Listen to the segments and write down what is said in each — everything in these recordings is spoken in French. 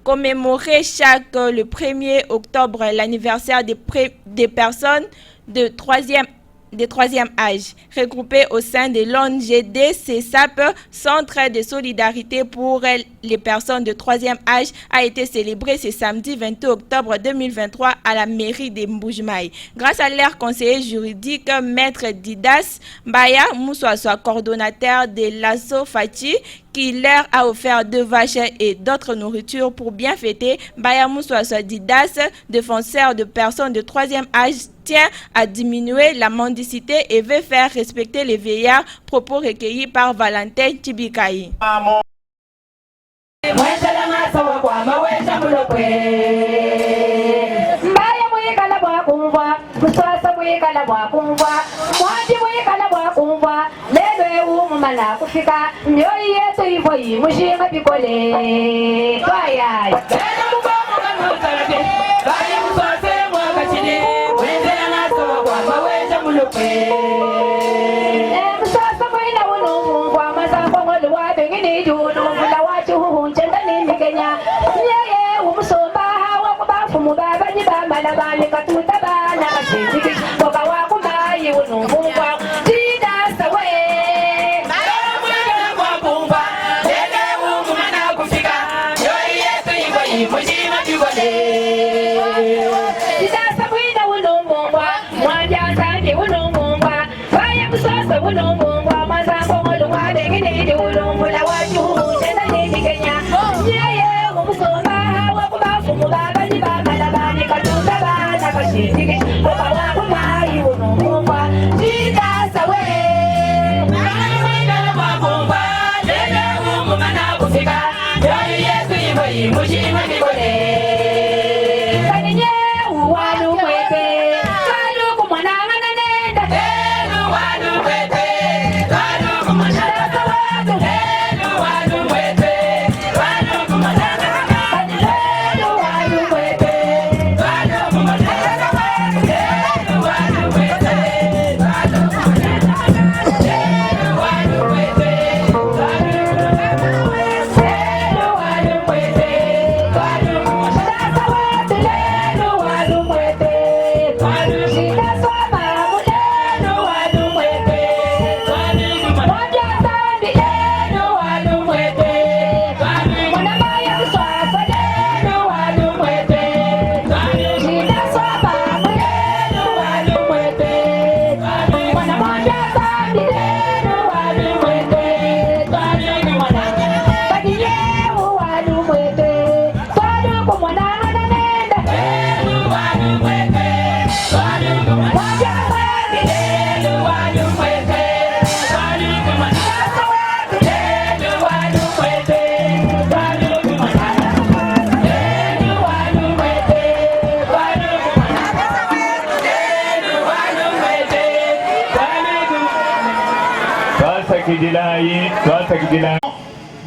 commémorer le 1er octobre l'anniversaire des personnes de troisième âge, regroupées au sein de l'ONG CESAP, Centre de solidarité pour les personnes de troisième âge, a été célébré ce samedi 22 octobre 2023 à la mairie de Mbujimaï. Grâce à leur conseiller juridique, Maître Didas Mbaya Moussoassoa, coordonnateur de l'ASSO Fati, qui leur a offert 2 vaches et d'autres nourritures pour bien fêter. Mbaya Moussoassoa Didas, défenseur de personnes de troisième âge, tient à diminuer la mendicité et veut faire respecter les vieillards, propos recueillis par Valentin Tibikaï.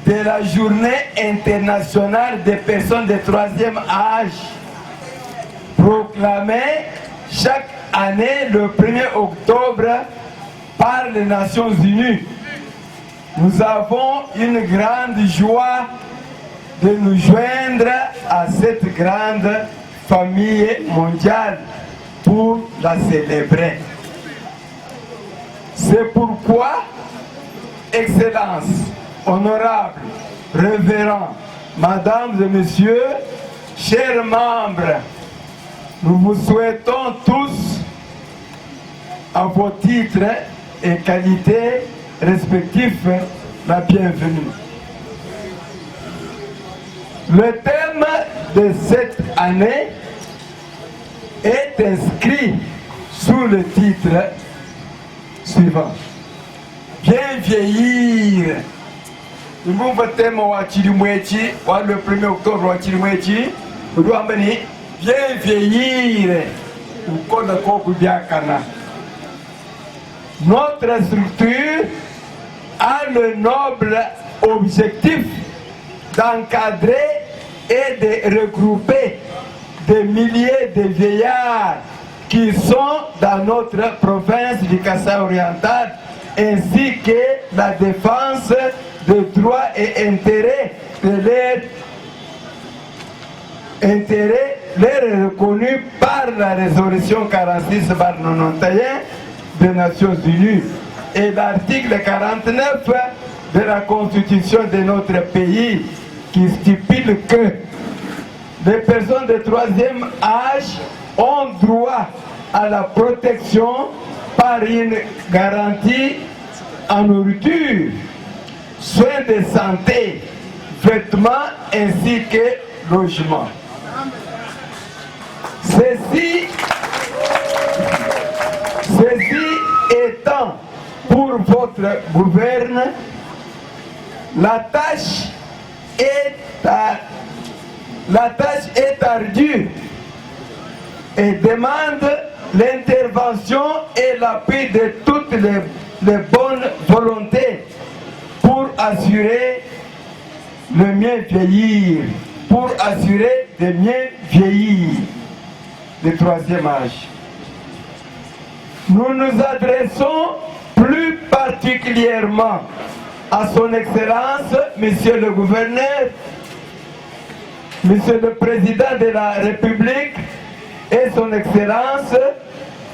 De la journée internationale des personnes de troisième âge, proclamée chaque année le 1er octobre par les Nations Unies. Nous avons une grande joie de nous joindre à cette grande famille mondiale pour la célébrer. C'est pourquoi, Excellence, honorables, révérends, Mesdames et Messieurs, chers membres, nous vous souhaitons tous, à vos titres et qualités respectifs, la bienvenue. Le thème de cette année est inscrit sous le titre suivant. Bien vieillir. Nous avons le thème le 1er octobre, bien vieillir. Notre structure a le noble objectif d'encadrer et de regrouper des milliers de vieillards qui sont dans notre province du Kasaï oriental, ainsi que la défense des droits et intérêts de leurs intérêt leur est reconnu par la résolution 46/91 des Nations Unies et l'article 49 de la Constitution de notre pays qui stipule que les personnes de troisième âge ont droit à la protection par une garantie en nourriture, soins de santé, vêtements ainsi que logement. Ceci étant pour votre gouverne, la tâche est ardue et demande l'intervention et l'appui de toutes les bonnes volontés pour assurer le mieux vieillir, le troisième âge. Nous nous adressons plus particulièrement à son Excellence, Monsieur le Gouverneur, Monsieur le Président de la République et son Excellence,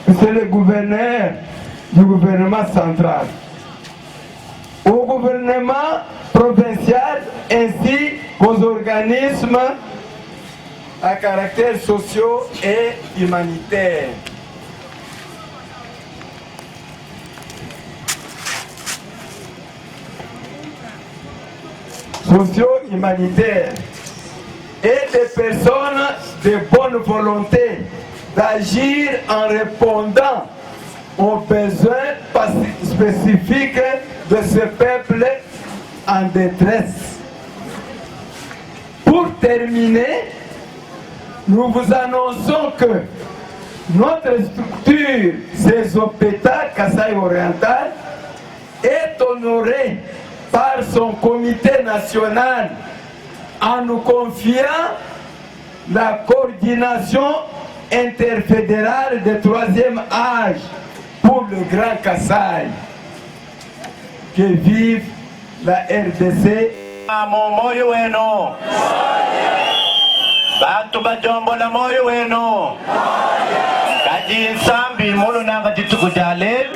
Monsieur le Gouverneur du gouvernement central, au gouvernement provincial ainsi qu'aux organismes à caractère socio et humanitaire. Socio-humanitaire et des personnes de bonne volonté d'agir en répondant aux besoins spécifiques de ce peuple en détresse. Pour terminer, nous vous annonçons que notre structure, CESOPETA Kasaï Oriental, est honorée par son comité national en nous confiant la coordination interfédérale de troisième âge pour le Grand Kasaï. Que vive la RDC. Moyo weno Batu bajombo na moyo weno Kaji nsambi molo nanga jitukujale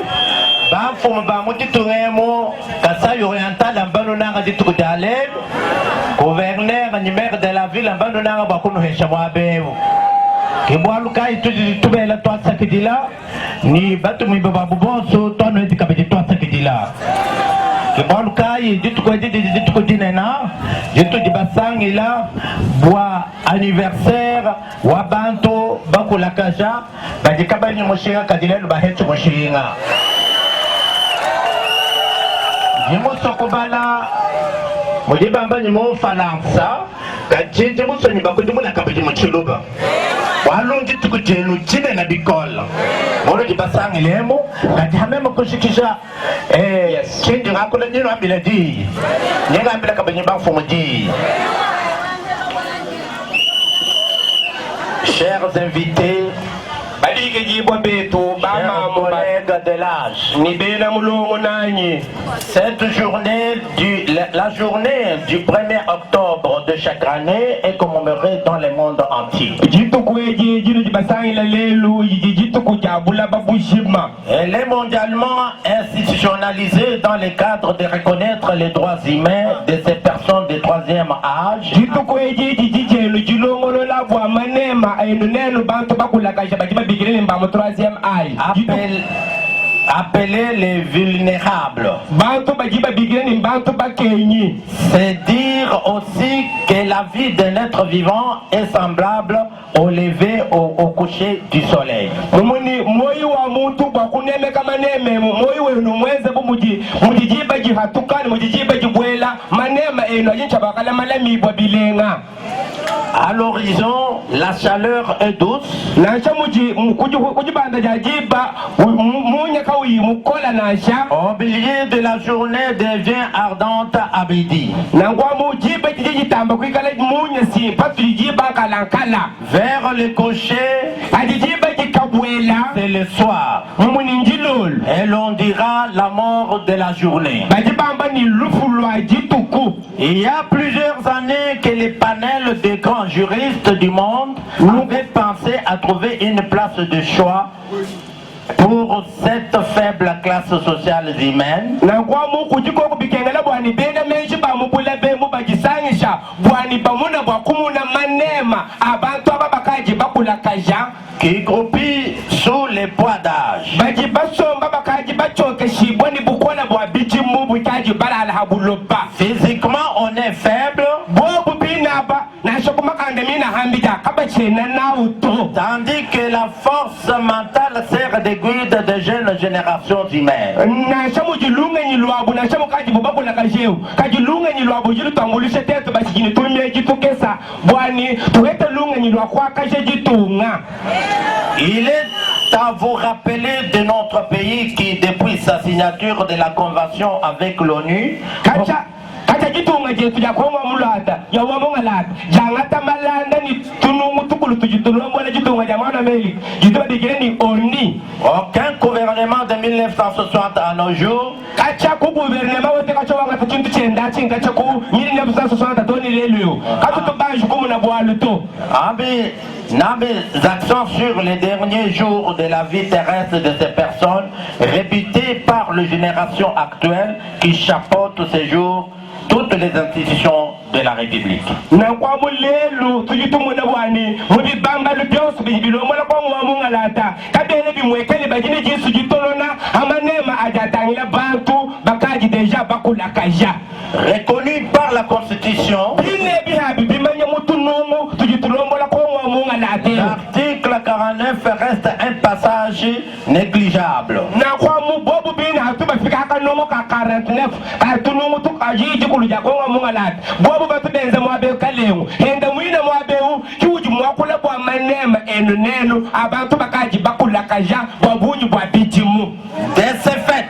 Bamfumu bamuti tungemo Kasaï Oriental ambano nanga jitukujale Gouverneur ni maire de la ville ambano nanga bakunu hesha mwabeo Kibwalu kai tubela toa sakidila Ni batu mwibababu bonso toa noeti kabidi toa sakidila Kibwalu kai jitu kudinena Jitu dibasangi la Bois anniversaire Wabanto Bako lakaja Bajikaba ni moshinga kadilelu bahetu moshinga Jimo sokobala Mujibamba ni mo falansa Kajiji muso ni bakudimu na kabidi mochiluba Walungi tukujenu chine na bikola Molo jibasangi lemo Kati hamemo kushikisha Chindi ngakula nino ambila di Nyinga ambila kabidi mbafumu di Chers invités, chers collègues de l'âge, cette journée, la journée du 1er octobre de chaque année est commémorée dans le monde entier. Elle est mondialement institutionnalisée dans le cadre de reconnaître les droits humains de ces personnes de troisième âge. Appelés les vulnérables. C'est dire aussi que la vie d'un être vivant est semblable au lever au coucher du soleil. À l'horizon, la chaleur est douce. Au milieu de la journée devient ardente à midi. Vers le coucher, c'est le soir. Et l'on dira la mort de la journée. Il y a plusieurs années que les panels des grands juristes du monde avaient pensé à trouver une place de choix pour cette faible classe sociale humaine. Qui groupit sous les poids d'âge. Physiquement, on est faible, tandis que la force mentale sert de guide de jeunes générations humaines. Il est à vous rappeler de notre pays qui, depuis sa signature de la convention avec l'ONU, aucun gouvernement de 1960 à nos jours n'a mis accent sur les derniers jours de la vie terrestre de ces personnes réputées par les générations actuelles qui chapeautent ces jours toutes les institutions de la République. Reconnu par la Constitution, l'article 49 reste un passage négligeable. De ce fait,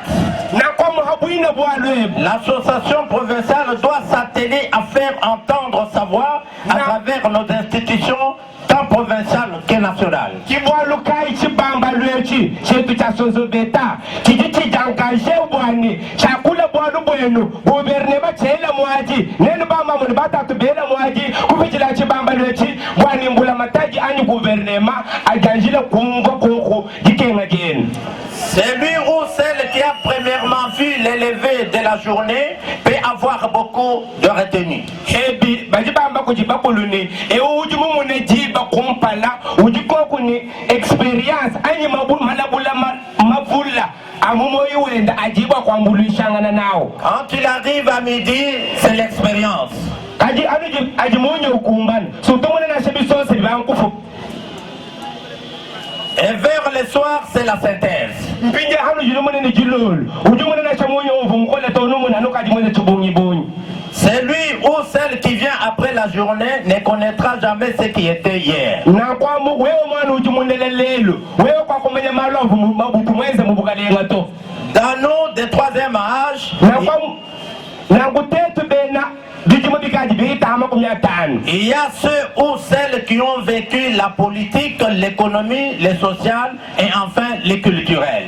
l'association provinciale doit s'atteler à faire entendre sa voix à travers nos institutions tant provinciales que nationales. Celui ou celle qui a premièrement vu l'élevé de la journée peut avoir beaucoup de retenue. Quand il arrive à midi, c'est l'expérience. Et vers le soir, c'est la synthèse. Celui ou celle qui vient après la journée ne connaîtra jamais ce qui était hier. Dans nous, de troisième âge, il y a ceux ou celles qui ont vécu la politique, l'économie, le social et enfin les culturels.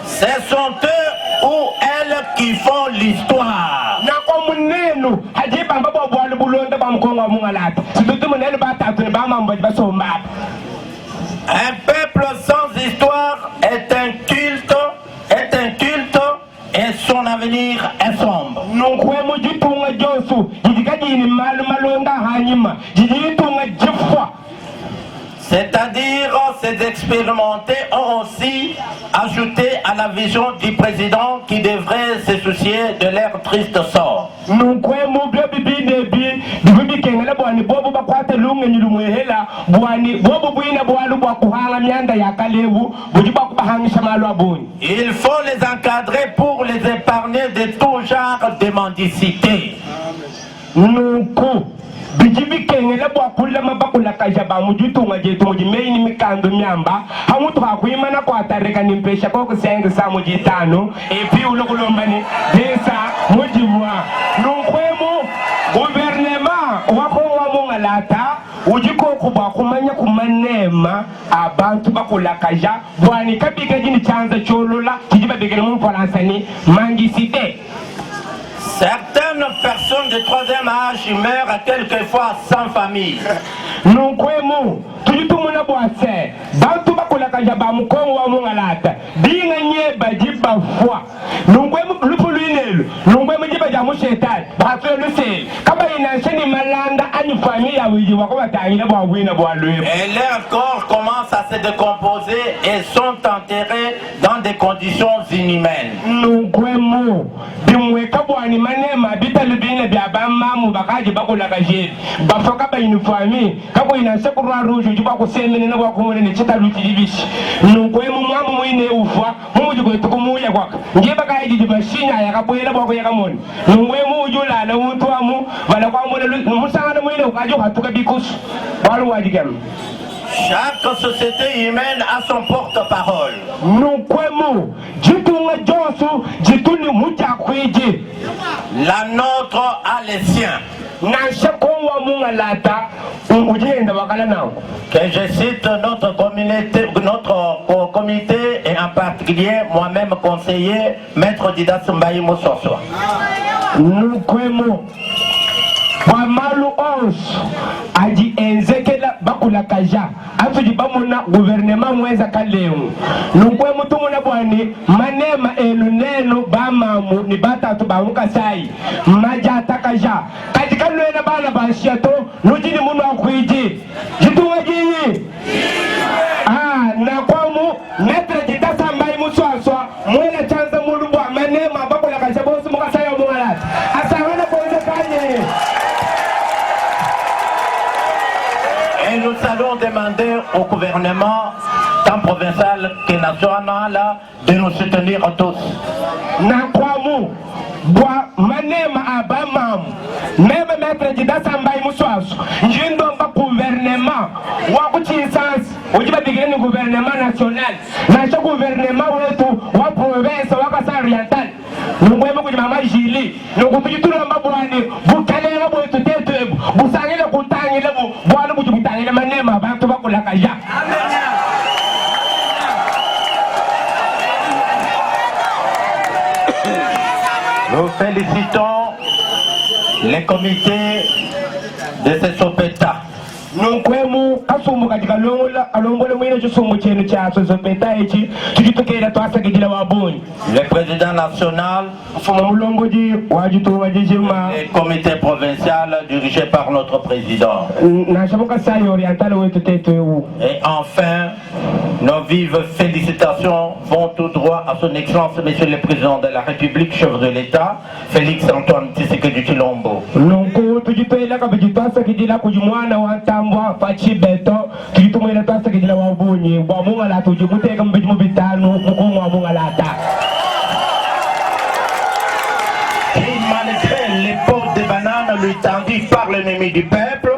Ce sont eux ou elles qui font l'histoire. Un peuple sans histoire est un culte, et son avenir est sombre. C'est-à-dire, ces expérimentés ont aussi ajouté à la vision du président qui devrait se soucier de leur triste sort. Il faut les encadrer pour les épargner de tout genre de mendicité. nuko bijibi kengela bwa kula mabakula kajaba mujutunga jetu mujimeini mikando myamba hamutu hakuimana kwa tareka nimpesha kwa kusenga sa mujitano epi ulokulombani desa mujibwa nunkwemu guvernema wako wa mungalata ujiko kubwa kumanya kumanema abantu bakulakaja bwani kabiga jini chanza cholola kijiba bigene mu Faransani mangisite. Certaines personnes de troisième âge meurent quelquefois sans famille. Nunkwemu tujitumuna bwase bantu bakulakaja ba mukongo wa mungalata binga nyeba jiba fwa nunkwemu lupuluinelu nunkwemu jiba jamu shetani bato lusel kaba inasheni malanda ani famille wiji wako batangile bwa bwina bwa lwebo. Et leurs corps commencent à se décomposer et sont enterrés dans des conditions inhumaines. Nunkwemu bimweka bwani manema bitalubine bya bamamu bakaji bakulakaje bafaka ba inufami kabo inashe kurwa rujo jiba kusemene na bakumune ne chitalutilibishi nunkwemu mwamu mwine ufa muji kwetukumuya kwaka ngiye bakaji jibashinya yakabwela bwako yakamoni nunkwemu ujula na umuntu amu bala kwa mune musanga mwine ukajo hatuka bikusu walu wajigam. Chaque société humaine a son porte-parole. La nôtre a les siens. Que je cite notre comité et en particulier moi-même conseiller, Maître Didas Mbaye Moussoswa. Wamalu ons aji enzekela bakulakaja atuji bamuna gouvernement mweza kalemu nukwe mutu muna bwani manema elu nenu bamamu ni batatu bamuka sai maja takaja katika lwena bana bashiato nujini munu akuiji jitu wajini na kwamu Maître Didas Mbaye Moussoswa mwena chanza munu bwa manema bakulakaja bosu muka sai wa mungalati asa wana bonze kanye. Et nous allons demander au gouvernement, tant provincial que national, de nous soutenir tous. Nakwamu, bois manema abamam, même Maître Didas Mbaye Moussoswa, njindo mba gouvernement, wakuchinsans, ujiba bigeni gouvernement national, nasho gouvernement wetu, wa province, wakasa oriental, nungwemu kujimama jili, nungupijitulu mba bwani, bukalela bwetu tetu, busangile kutangile bwani bujibutangile manema, bantu bakulakaja. Nous félicitons les comités de ce Sopeta. Nunkwemu kasumu katika alongole mwine chusumu chenu cha Sopeta ichi tujitokera twasa kijila wabuni. Le président national et le comité provincial dirigé par notre président. Et enfin, nos vives félicitations vont tout droit à son excellence Monsieur le Président de la République, chef de l'État, Félix Antoine Tshisekedi Tshilombo. Et malgré les portes de bananes lui tendues par l'ennemi du peuple,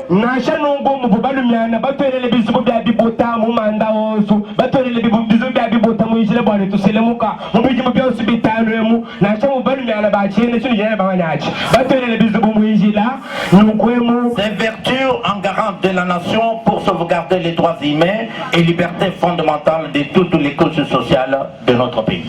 ses vertus en garant de la nation pour sauvegarder les droits humains et libertés fondamentales de toutes les couches sociales de notre pays.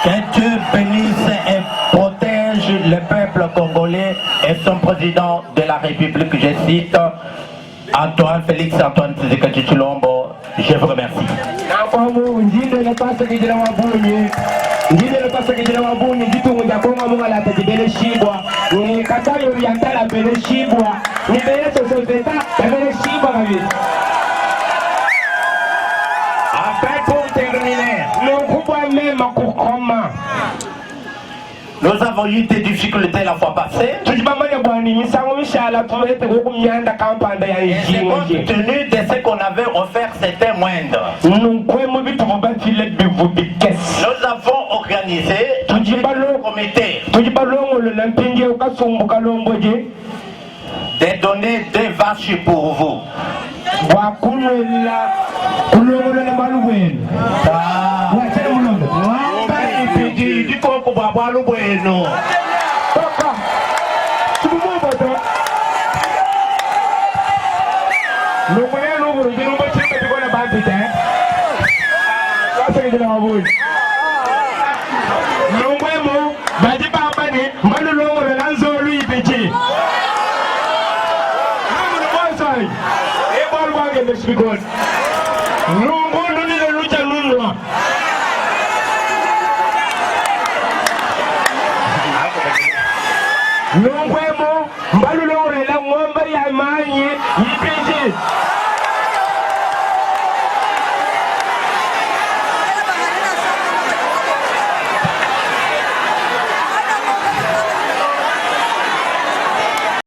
Que Dieu bénisse et protège le peuple congolais et son président de la République, je cite, Antoine Félix Antoine Tshisekedi Tshilombo. Je vous remercie. Après, pour terminer, Nous avons eu des difficultés la fois passée. Et c'est compte tenu de ce qu'on avait offert, c'était moindre. Nous avons organisé un comité de donner 2 vaches pour vous. Nungwemo mbalulore la ngomba ya manyi yipinji